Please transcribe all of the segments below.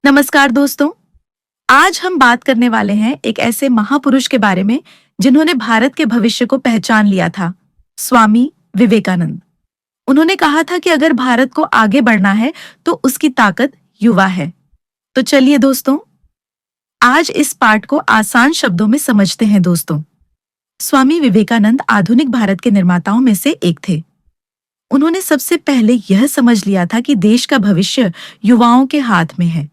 नमस्कार दोस्तों। आज हम बात करने वाले हैं एक ऐसे महापुरुष के बारे में जिन्होंने भारत के भविष्य को पहचान लिया था, स्वामी विवेकानंद। उन्होंने कहा था कि अगर भारत को आगे बढ़ना है तो उसकी ताकत युवा है। तो चलिए दोस्तों, आज इस पाठ को आसान शब्दों में समझते हैं दोस्तों। स्वामी विवेकानंद आधुनिक भारत के निर्माताओं में से एक थे। उन्होंने सबसे पहले यह समझ लिया था कि देश का भविष्य युवाओं के हाथ में है।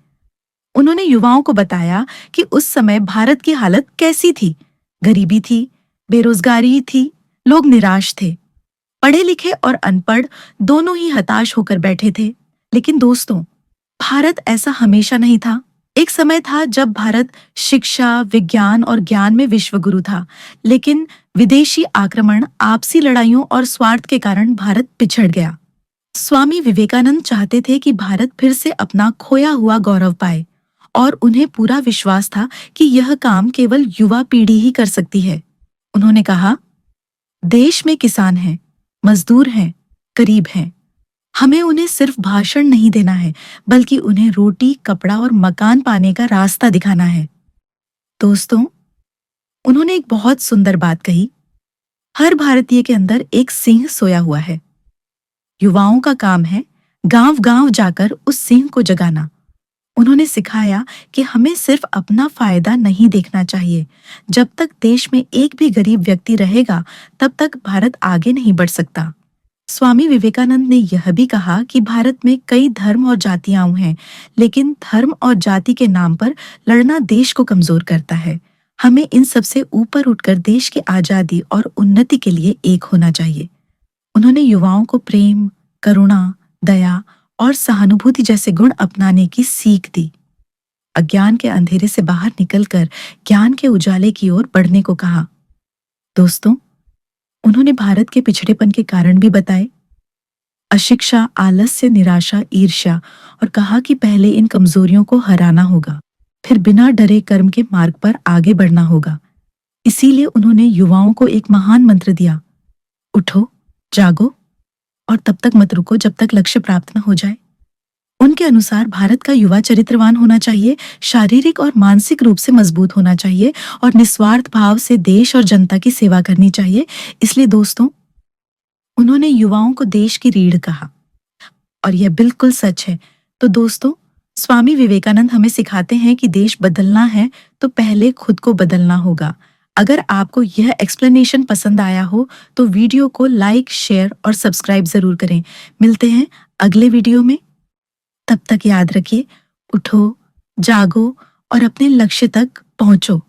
उन्होंने युवाओं को बताया कि उस समय भारत की हालत कैसी थी। गरीबी थी, बेरोजगारी थी, लोग निराश थे। पढ़े लिखे और अनपढ़ दोनों ही हताश होकर बैठे थे। लेकिन दोस्तों, भारत ऐसा हमेशा नहीं था। एक समय था जब भारत शिक्षा, विज्ञान और ज्ञान में विश्वगुरु था, लेकिन विदेशी आक्रमण, आपसी लड़ाइयों और स्वार्थ के कारण भारत पिछड़ गया। स्वामी विवेकानंद चाहते थे कि भारत फिर से अपना खोया हुआ गौरव पाए, और उन्हें पूरा विश्वास था कि यह काम केवल युवा पीढ़ी ही कर सकती है। उन्होंने कहा, देश में किसान हैं, मजदूर हैं, गरीब हैं। हमें उन्हें सिर्फ भाषण नहीं देना है, बल्कि उन्हें रोटी, कपड़ा और मकान पाने का रास्ता दिखाना है। दोस्तों, उन्होंने एक बहुत सुंदर बात कही। हर भारतीय के अंदर एक सिंह सोया हुआ है। युवाओं का काम है गांव-गांव जाकर उस सिंह को जगाना। उन्होंने सिखाया कि हमें सिर्फ अपना फायदा नहीं देखना चाहिए। जब तक देश में एक भी गरीब व्यक्ति रहेगा, तब तक भारत आगे नहीं बढ़ सकता। स्वामी विवेकानंद ने यह भी कहा कि भारत में कई धर्म और जातियां हैं, लेकिन धर्म और जाति के नाम पर लड़ना देश को कमजोर करता है। हमें इन सबसे ऊपर उठकर देश की आजादी और उन्नति के लिए एक होना चाहिए। उन्होंने युवाओं को प्रेम, करुणा, दया और सहानुभूति जैसे गुण अपनाने की सीख दी। अज्ञान के अंधेरे से बाहर निकलकर ज्ञान के उजाले की ओर बढ़ने को कहा। दोस्तों, उन्होंने भारत के पिछड़ेपन के कारण भी बताए। अशिक्षा, आलस्य, निराशा, ईर्ष्या, और कहा कि पहले इन कमजोरियों को हराना होगा, फिर बिना डरे कर्म के मार्ग पर आगे बढ़ना होगा। इसीलिए उन्होंने युवाओं को एक महान मंत्र दिया, उठो, जागो और तब तक मत रुको जब तक लक्ष्य प्राप्त न हो जाए। उनके अनुसार भारत का युवा चरित्रवान होना चाहिए, शारीरिक और मानसिक रूप से मजबूत होना चाहिए और निस्वार्थ भाव से देश और जनता की सेवा करनी चाहिए। इसलिए दोस्तों, उन्होंने युवाओं को देश की रीढ़ कहा, और यह बिल्कुल सच है। तो दोस्तों, स्वामी विवेकानंद हमें सिखाते हैं कि देश बदलना है तो पहले खुद को बदलना होगा। अगर आपको यह एक्सप्लेनेशन पसंद आया हो तो वीडियो को लाइक, शेयर और सब्सक्राइब जरूर करें। मिलते हैं अगले वीडियो में। तब तक याद रखिए, उठो, जागो और अपने लक्ष्य तक पहुंचो।